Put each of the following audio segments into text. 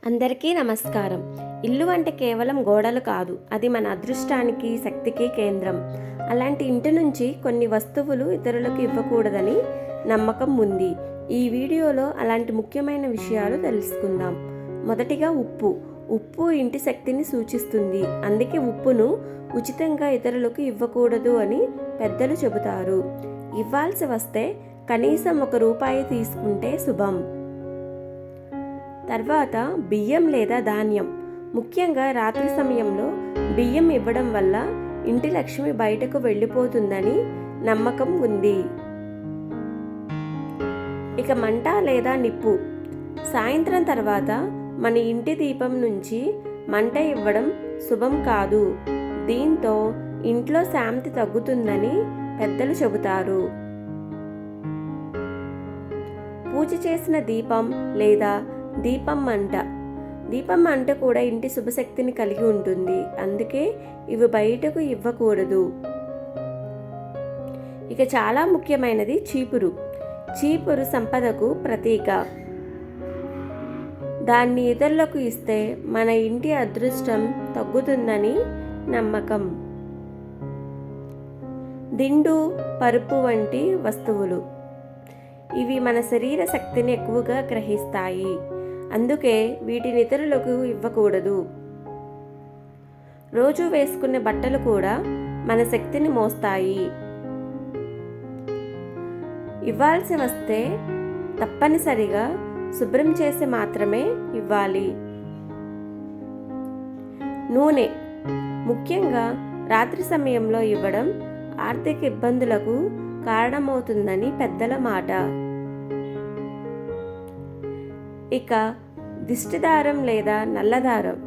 అందరికీ నమస్కారం. ఇల్లు అంటే కేవలం గోడలు కాదు, అది మన అదృష్టానికి, శక్తికి కేంద్రం. అలాంటి ఇంటి నుంచి కొన్ని వస్తువులు ఇతరులకు ఇవ్వకూడదని నమ్మకం ఉంది. ఈ వీడియోలో అలాంటి ముఖ్యమైన విషయాలు తెలుసుకుందాం. మొదటిగా ఉప్పు ఇంటి శక్తిని సూచిస్తుంది. అందుకే ఉప్పును ఉచితంగా ఇతరులకు ఇవ్వకూడదు అని పెద్దలు చెబుతారు. ఇవ్వాల్సి వస్తే కనీసం ₹1 తీసుకుంటే శుభం. తర్వాత బియ్యం లేదా ధాన్యం. ముఖ్యంగా రాత్రి సమయంలో బియ్యం ఇవ్వడం వల్ల ఇంటి లక్ష్మి బయటకు వెళ్ళిపోతుందని నమ్మకం ఉంది. ఇక మంట లేదా నిప్పు. సాయంత్రం తర్వాత మన ఇంటి దీపం నుంచి మంట ఇవ్వడం శుభం కాదు. దీంతో ఇంట్లో శాంతి తగ్గుతుందని పెద్దలు చెబుతారు. పూజ చేసిన దీపం లేదా దీపం మంట కూడా ఇంటి శుభశక్తిని కలిగి ఉంటుంది. అందుకే ఇవి బయటకు ఇవ్వకూడదు. ఇక చాలా ముఖ్యమైనది చీపురు సంపదకు ప్రతీక. దాన్ని ఇతరులకు ఇస్తే మన ఇంటి అదృష్టం తగ్గుతుందని నమ్మకం. దిండు, పరుపు వంటి వస్తువులు. ఇవి మన శరీర శక్తిని ఎక్కువగా గ్రహిస్తాయి. అందుకే వీటిని ఇతరులకు ఇవ్వకూడదు. రోజు వేసుకునే బట్టలు కూడా మన శక్తిని మోస్తాయి. ఇవ్వాల్సి వస్తే తప్పనిసరిగా శుభ్రం చేసి మాత్రమే ఇవ్వాలి. నూనె ముఖ్యంగా రాత్రి సమయంలో ఇవ్వడం ఆర్థిక ఇబ్బందులకు కారణమవుతుందని పెద్దల మాట. ఇక దిష్టిదారం లేదా నల్లదారం.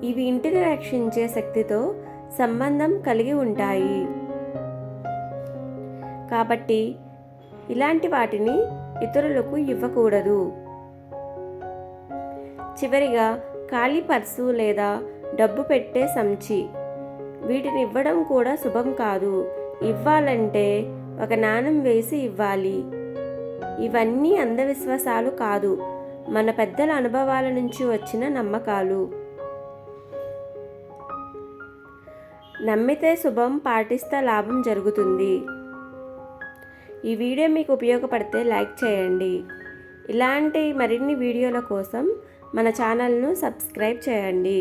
ఇవి ఇంటిని రక్షించే శక్తితో సంబంధం కలిగి ఉంటాయి. కాబట్టి ఇలాంటి వాటిని ఇతరులకు ఇవ్వకూడదు. చివరిగా ఖాళీ పర్సు లేదా డబ్బు పెట్టే సంచి. వీటిని ఇవ్వడం కూడా శుభం కాదు. ఇవ్వాలంటే ఒక నాణెం వేసి ఇవ్వాలి. ఇవన్నీ అంధవిశ్వాసాలు కాదు, మన పెద్దల అనుభవాల నుంచి వచ్చిన నమ్మకాలు. నమ్మితే శుభం, పాటిస్తే లాభం జరుగుతుంది. ఈ వీడియో మీకు ఉపయోగపడితే లైక్ చేయండి. ఇలాంటి మరిన్ని వీడియోల కోసం మన ఛానల్ను సబ్స్క్రైబ్ చేయండి.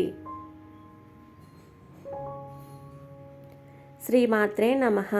శ్రీమాత్రే నమః.